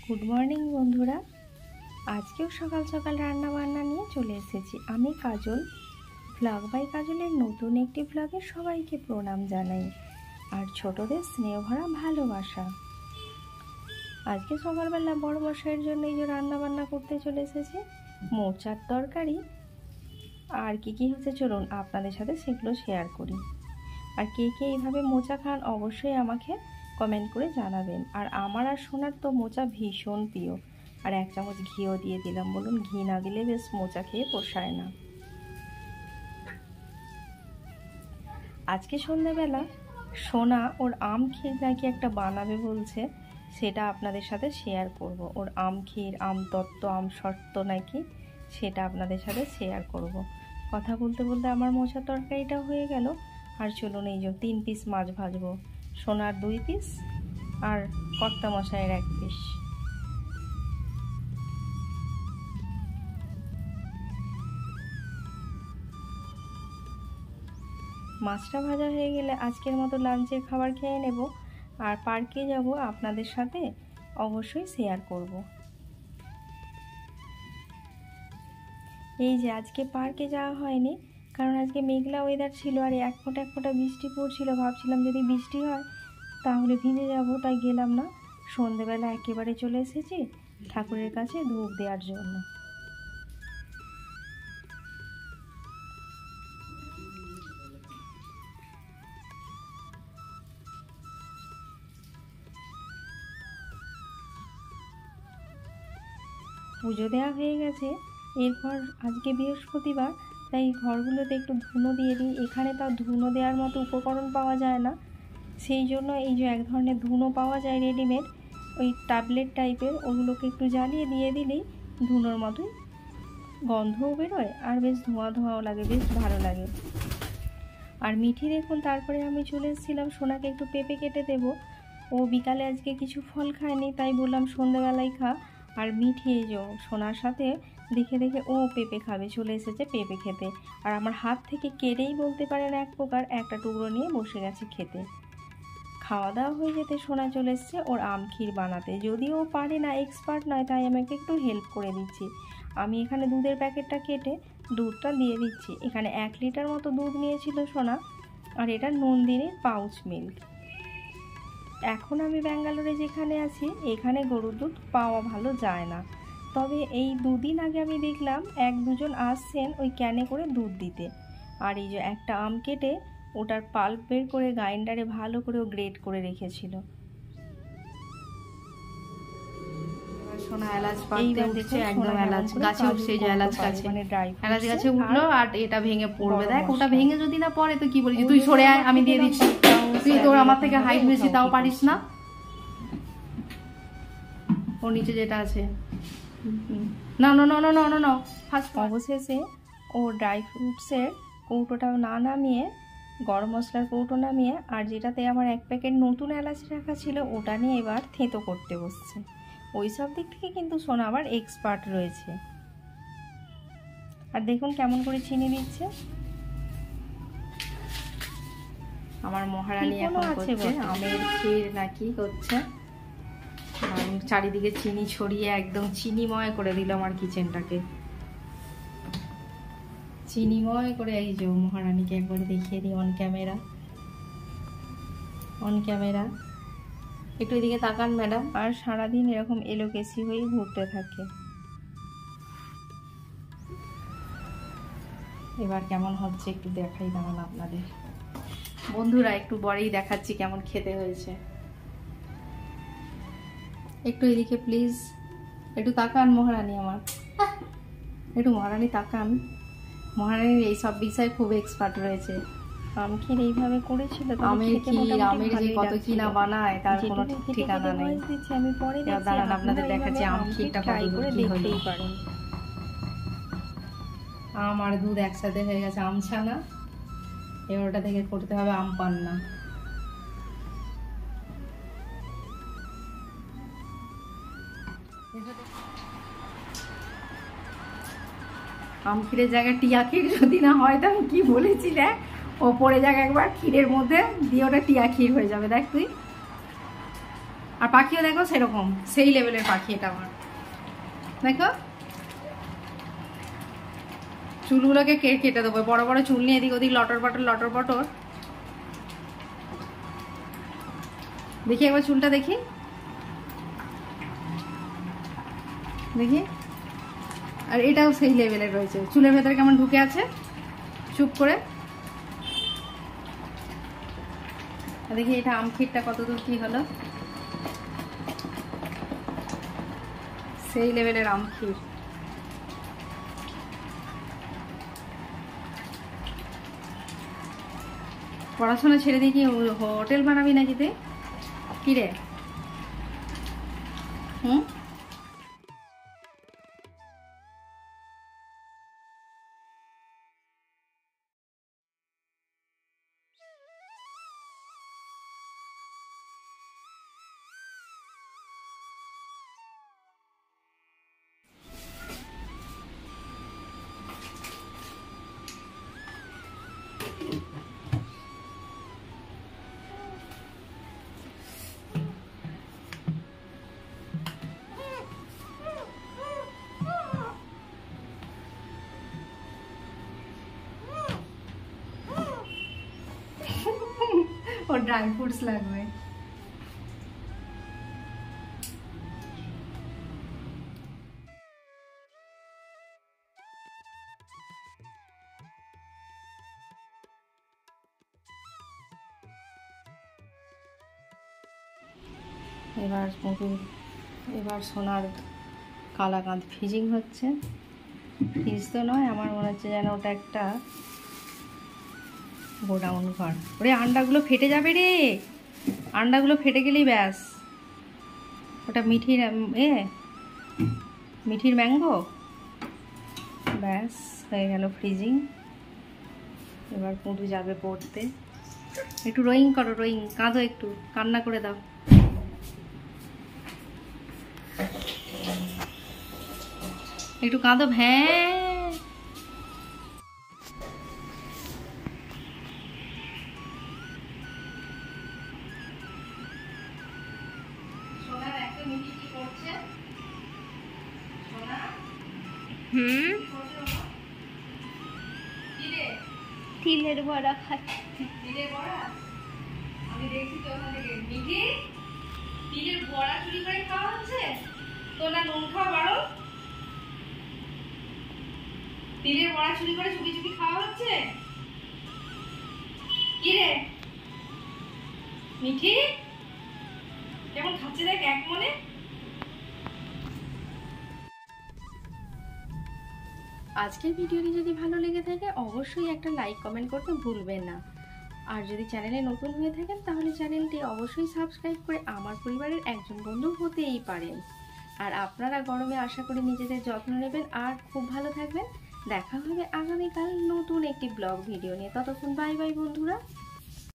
Good morning বন্ধুরা, আজকেও সকাল সকাল রান্না বান্না নিয়ে চলে এসেছি। আমি কাজল, ভ্লগ বাই কাজলের নতুন একটি ভ্লগে সবাইকে প্রণাম জানাই আর ছোটদের স্নেহ ভরা ভালোবাসা। আজকে সকালবেলা বড় মশাইয়ের জন্য এই যে রান্না বান্না করতে চলে এসেছি, মোচার তরকারি আর কি হচ্ছে চলুন আপনাদের সাথে সেগুলো শেয়ার করি। আর কে এইভাবে মোচা খান অবশ্যই আমাকে কমেন্ট করে জানাবেন। আর আমার আর সোনার তো মোচা ভীষণ প্রিয়, আর 1 চামচ ঘিও দিয়ে দিলাম। বলুন, ঘি না দিলে বেশ মোচা খেয়ে পোষায় না। আজকে সন্ধ্যাবেলা সোনা ওর আম ক্ষীর নাকি একটা বানাবে বলছে, সেটা আপনাদের সাথে শেয়ার করব। ওর আম ক্ষীর, আম তত্ত্ব, আম শর্ত নাকি, সেটা আপনাদের সাথে শেয়ার করব। কথা বলতে বলতে আমার মোচা তরকারিটা হয়ে গেল। আর চলুন এই যে 3 পিস মাছ ভাজবো, সোনার 2 পিস আর কর্তা মশাইয়ের 1 পিস। মাছটা ভাজা হয়ে গেলে আজকের মতো লাঞ্চের খাবার খেয়ে নেব, আর পার্কে যাব, আপনাদের সাথে অবশ্যই শেয়ার করব। এই যে আজকে পার্কে যাওয়া হয়নি, কারণ আজকে মেঘলা ওয়েদার ছিল আর এক ফোঁটা বৃষ্টি পড়ছিল। ভাবছিলাম যদি বৃষ্টি হয় তাহলে ভিজে যাব, তাই গেলাম না। সন্ধেবেলা একেবারে চলে এসেছি ঠাকুরের কাছে ধূপ দেওয়ার জন্য। পুজো দেওয়া হয়ে গেছে, এরপর আজকে বৃহস্পতিবার, তাই ঘরগুলোতে একটু ধুনো দিয়ে দিই। এখানে তাও ধুনো দেওয়ার মতো উপকরণ পাওয়া যায় না, সেই জন্য এই যে 1 ধরনের ধুনো পাওয়া যায় রেডিমেড, ওই ট্যাবলেট টাইপের, ওগুলোকে একটু জ্বালিয়ে দিয়ে দিলেই ধুনোর মতোই গন্ধও বেরোয় আর বেশ ধোঁয়া ধোঁয়াও লাগে, বেশ ভালো লাগে। আর মিঠি দেখুন, তারপরে আমি চলে এসেছিলাম সোনাকে একটু পেঁপে কেটে দেবো। ও বিকালে আজকে কিছু ফল খায়নি, তাই বললাম সন্ধ্যেবেলায় খা। আর মিঠি এই যে সোনার সাথে দেখে ও পেঁপে খাবে, চলে এসেছে পেঁপে খেতে। আর আমার হাত থেকে কেড়েই বলতে পারেন এক প্রকার, একটা টুকরো নিয়ে বসে গেছে খেতে। খাওয়া দাওয়া হয়ে যেতে সোনা চলে এসছে ওর আম ক্ষীর বানাতে। যদিও ও পারে না, এক্সপার্ট নয়, তাই আমাকে একটু হেল্প করে দিচ্ছি। আমি এখানে দুধের প্যাকেটটা কেটে দুধটা দিয়ে দিচ্ছি। এখানে 1 লিটার মতো দুধ নিয়েছিল সোনা, আর এটা নন্দিনীর পাউচ মিল্ক। এখন আমি ব্যাঙ্গালোরে যেখানে আছি, এখানে গরুর দুধ পাওয়া ভালো যায় না, তবে এই 2 দিন আগে আমি দেখলাম 1-2 জন আসছেন ওই ক্যানে করে দুধ দিতে। আর এই যে একটা আম কেটে ওটার পাল্প বের করে গ্রাইন্ডারে ভালো করে ও গ্রেট করে রেখেছিল। সোনা এলাচ পাততে উঠছে, একদম এলাচ গাছে উঠছে, যে এলাচ গাছে, মানে এলাচ গাছে উঠলো আর এটা ভেঙে পড়বে। দেখ, ওটা ভেঙে যদি না পড়ে তো কি বলিস, তুই সরে আয়, আমি দিয়ে দিচ্ছি। তুই তোর আমার থেকে হাইট বেশি, তাও পারিস না। ওর নিচে যেটা আছে, না না না না না না। অবশেষে ও ড্রাই ফ্রুটসের কৌটোটাও না নামিয়ে, গরম মশলার কৌটো নামিয়ে, আর যেটাতে আমার 1 প্যাকেট নতুন এলাচ রাখা ছিল ওটা নিয়ে এবার থেঁতো করতে বসছে। ওই সব দিক থেকে কিন্তু সোনা আবার এক্সপার্ট রয়েছে। আর দেখুন কেমন করে চিনি দিচ্ছে। আমার মহারানী এখন করছে আমের ক্ষীর নাকি করছে, চারিদিকে চিনি ছড়িয়ে একদম চিনিময় করে দিল আমার কিচেনটাকে, চিনিময় করে। এই যে মহারানীকে একবার দেখিয়ে দিই অন ক্যামেরা, একটু এদিকে তাকান ম্যাডাম। আর সারাদিন এরকম এলোকেসি হয়ে ঘুরতে থাকে। এবার কেমন হচ্ছে একটু দেখাই দাঁড়ান আপনাদের বন্ধুরা, একটু পরেই দেখাচ্ছি কেমন খেতে হয়েছে। একটু এদিকে প্লিজ, একটু তাকান মহারানী আমার, একটু মহারানী তাকান। মহারানী এই সব বিষয়ে খুব এক্সপার্ট রয়েছে। আম ক্ষীর এইভাবে করেছিল, আমের ক্ষীর, আমের যে কত কি না বানায় তার কোনো ঠিকানা নেই। আমি পরে দাঁড়ান আপনাদের দেখাচ্ছি আম ক্ষীরটা ট্রাই করে দেখতেই পারেন। আম আর দুধ একসাথে হয়ে গেছে আম ছানা, এবার ওটা থেকে করতে হবে আম পান্না। আম ক্ষীরের জায়গায় টিয়া ক্ষীর যদি না হয় তো আমি কি বলেছি দেখ, ওপরে জায়গা একবার ক্ষীরের মধ্যে দিয়ে ওটা টিয়া ক্ষীর হয়ে যাবে। দেখ তুই আর পাখিও দেখো সেরকম, সেই লেভেলের পাখি এটা আমার। দেখো চুলগুলোকে কেটে দেবো, বড় বড় চুল নিয়ে এদিক ওদিক লটর পটর। দেখি একবার চুলটা দেখি, আর এটাও সেই লেভেলের রয়েছে, চুলের ভেতরে কেমন ঢুকে আছে চুপ করে। দেখি এটা আমখিরটা কতদূর কি হলো, সেই লেভেলের আমখির। পড়াশোনা ছেড়ে দিয়ে কি হোটেল বানাবি নাকি তুই? কি রে? और ड्राई फ्रूट्स লাগবে। এবার সোনার কালাকাঁদ ফ্রিজিং হচ্ছে। ফ্রিজ তো নয়, আমার মনে হচ্ছে যেন ওটা একটা গোডাউন ঘর। ওরে আন্ডাগুলো ফেটে যাবে রে, আন্ডাগুলো ফেটে গেলেই ব্যাস। ওটা মিঠির ম্যাঙ্গো, ব্যাস হয়ে গেল ফ্রিজিং। এবার পুঁটু যাবে পড়তে। একটু রোয়িং করো, রোয়িং, কাঁদো, একটু কান্না করে দাও। একটু কাঁদো, হ্যাঁ। তিলের বড়া খাচ্ছি। তিলের বড়া? আমি দেখছি তো ওখান থেকে মিঠি তিলের বড়া চুরি করে খাওয়া হচ্ছে। তো না নুন খাওয়া বারো, তিলের বড়া চুরি করে চুপি চুপি খাওয়া হচ্ছে। কি রে মিঠি, কেমন খাচ্ছে দেখ এক মনে। আজকের ভিডিওটি যদি ভালো লেগে থাকে অবশ্যই একটা লাইক কমেন্ট করতে ভুলবেন না। আর যদি চ্যানেলে নতুন হয়ে থাকেন তাহলে চ্যানেলটি অবশ্যই সাবস্ক্রাইব করে আমার পরিবারের একজন বন্ধু হতেই পারেন। আর আপনারা গরমে আশা করি নিজেদের যত্ন নেবেন আর খুব ভালো থাকবেন। দেখা হবে আগামীকাল নতুন একটি ব্লগ ভিডিও নিয়ে। ততক্ষণ বাই বাই বন্ধুরা।